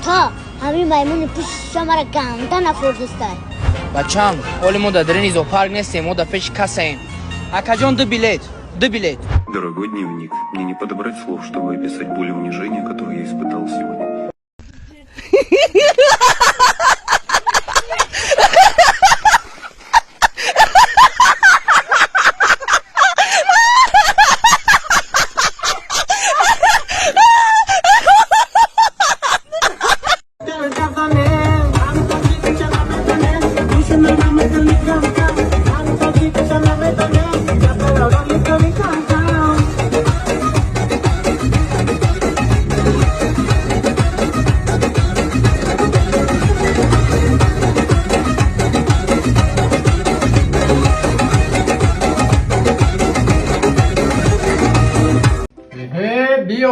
تا همین میمون پیش شما را گنده نفردسته. Бачам, оли мо да дрени зоопарк нестем, мо да пеши касаем. Акаҷон, ду билет. Дорогой дневник, мне не подобрать слов, чтобы описать боль и унижение, которое я испытал сегодня.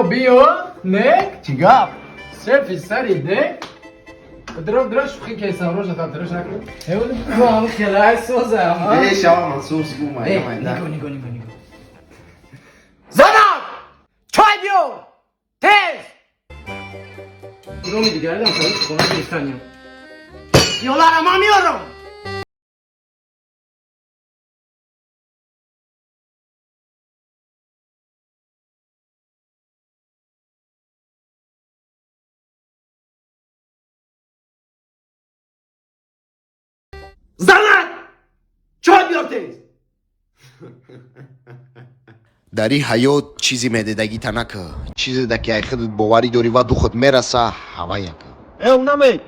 بیو نک چیگاب سرفی سری ده درش خیلی که سوارش تا درش نکن هول وام خلای سوزه اما شما منصور سبوم نیگو زنم چای بیو تیز رومی دیگه ردم شاید خونه بیستانیم یولار اما میارم زنم چای بیار تیز در این حیات چیزی مددگی تنکه چیزی ده که خودت باوری داری و دو خود میرسه هوا یکه نمی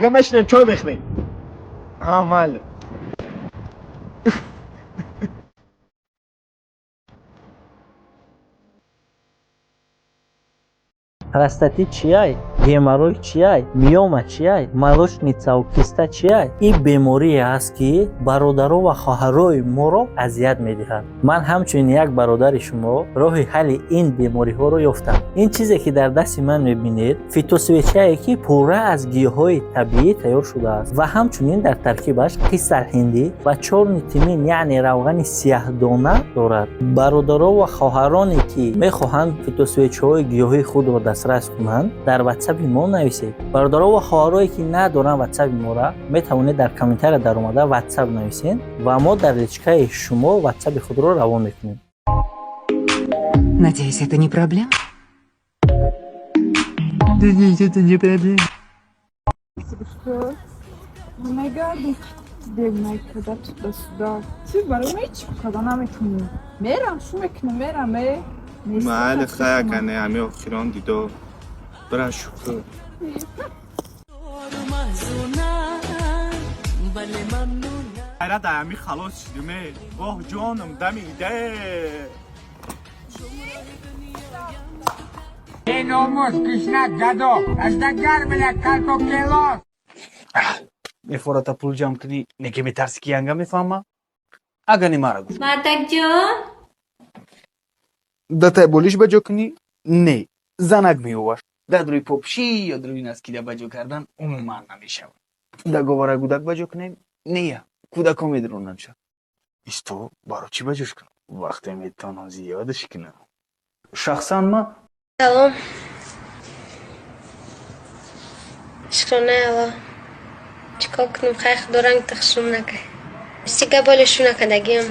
یا مشنم چای بخمیم عمل простатит чиай, геморрой чиай, миома чиай, молочница ва киста чиай. Ин беморие аст ки бародаро ва хоҳарои моро азият медиҳад. Ман ҳамчунин як бародари шумо роҳи ҳалли ин бемориҳоро ёфтам. Ин чизе ки дар дасти ман мебинед фитосвечае ки пурра аз гиёҳҳои табиӣ тайёр шудааст ва ҳамчунин дар таркибаш қисарҳиндӣ ва чорни тимин яъне равғани сияҳдона дорад. Бародаро ва хоҳароне ки мехоҳанд фитосвечаҳои гиёҳии худро дастрас кунанд дар ватсапи мо нависед. бародаро ва хоҳарое ки надоранд ватсапи мора метавонед дар комментария дар омада ватсап нависед ва мо дар личкаи шумо ватсапи худро равон мекунем. Надеюсь, это не проблема? Надеюсь, это не проблема. Что? Нагадывай. Бедная, когда туда-сюда. Ты барумечь, когда нам это не. Мерам, шумекну, мерам, محل خیلی کنه همه اخیران دیدو برای شکر حیرت همی خلاص شدیمه واه جانم دمیده این آموز کشنک جدو از دگر بله کلتو کلاس میفورا تا پول جمع کنی نگه می ترسی که ینگه میفهمم اگه نیمارا گوش مردک جان да тай болиш баҷо кунӣ не занак меёваш да дуруи попшӣ ё дуруи наскида баҷо кардан умуман намешавад да говара гудак баҷо кунем нея кудако медиронанд шад исто баро чӣ баҷош кунам вақте метавонам зиёдаш кунам шахсан ман салом шукрона алло чикор кунам хайх доранг тахшум накай стига болишу накадагиам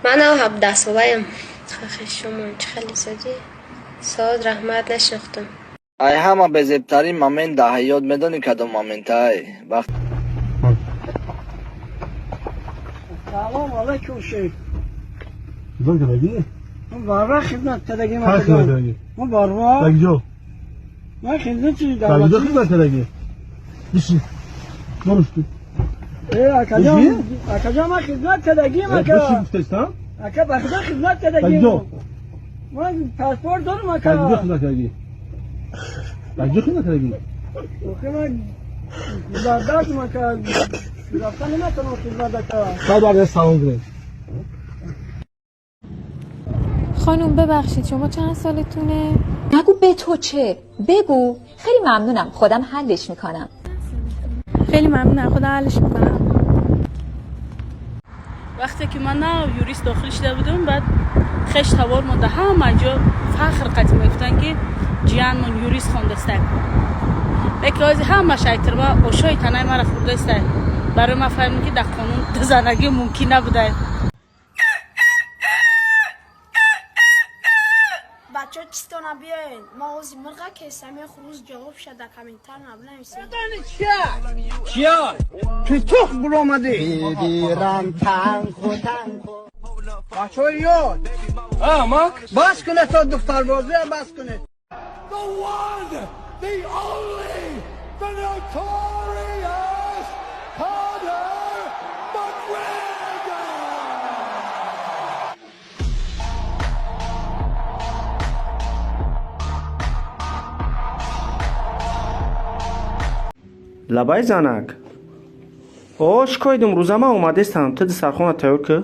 манам ҳабдасболаям خیلی شما چه خیلی زدی؟ سعاد رحمت نشناختم ای همه بزرگترین مومنت در حیات میدونی کدوم مومنت های وقت سلام علیکم شیخ زن کدگی؟ من باروا خدمت کدگی هر خدمت کدگی؟ من باروا تگجو من خدمت چی تگجو دعوتی خدمت کدگی بشی درستی اکا من خدمت کدگی بشی بفتستم اکا بخدا خدمت کدگی من پاسپورت دارم اکا تگجو خدمت کدگی تگجو خدمت کدگی اوخی من زرداشم اکا رفتن نمیتونم خدمت اکا سال برای سلام کنیم خانوم ببخشید شما چند سالتونه؟ نگو به تو چه؟ بگو. خیلی ممنونم خودم حلش میکنم. خیلی ممنونم خودم حلش میکنم. وقتی که من یوریست داخل شده بودم بعد خشت هوار مونده همه جا فخر قطعی میفتن که جیان من یوریست خونده است بکاز همه شایتر با اوشای تنای مرا خورده است برای ما فهمیم که در قانون زندگی ممکن نبوده. بچه ها چیستانا بیاین ما اوزی مرغا که سمی خروز جواب شد در کامنتر نبنویسید چیا؟ تو تخم برو آمده بیران تنخو تنخو بچه های یاد ماک بس کنه تا دختر بازی بس کنه. The one, the only, the notorious Conor McGregor! لبای زنک آش کایدم روزمه اومده استم تد سرخونه تیار که